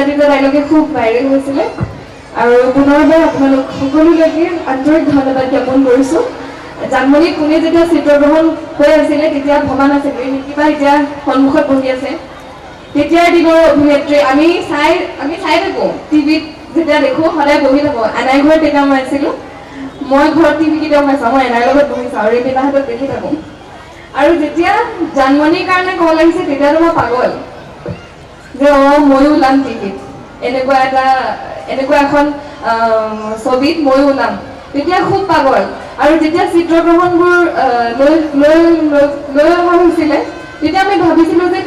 দুটা ডাইলগে খুব ভাইৰেল হৈছিলে আৰু পুনৰবাৰ আপোনালোক সকলোলৈকে আন্তৰিক ধন্যবাদ জ্ঞাপন কৰিছোঁ। জানমণি কোনে যেতিয়া চিত্ৰগ্ৰহণ হৈ আছিলে তেতিয়া ভবা নাছিলোঁ কিবা এতিয়া সন্মুখত বহি আছে। তেতিয়াৰ দিনৰ অভিনেত্ৰী আমি চাই থাকোঁ টিভিত যেতিয়া দেখোঁ সদায় বহি থাকোঁ। এনাই ঘৰত টেকা মাৰিছিলোঁ, মই ঘৰত টিভি কেতিয়াও নাচাওঁ, মই এনাইৰ লগত বহি চাওঁ, ৰেমিতাহঁতক দেখি থাকোঁ। আৰু যেতিয়া জানমণিৰ কাৰণে কল আহিছে তেতিয়াতো মই পাগল যে ময়ো ওলাম টিভিত, এনেকুৱা এখন ছবিত ময়ো ওলাম, তেতিয়া খুব পাগল। আৰু যেতিয়া চিত্ৰগ্ৰহণবোৰ লৈ অহা হৈছিলে তেতিয়া আমি ভাবিছিলোঁ যে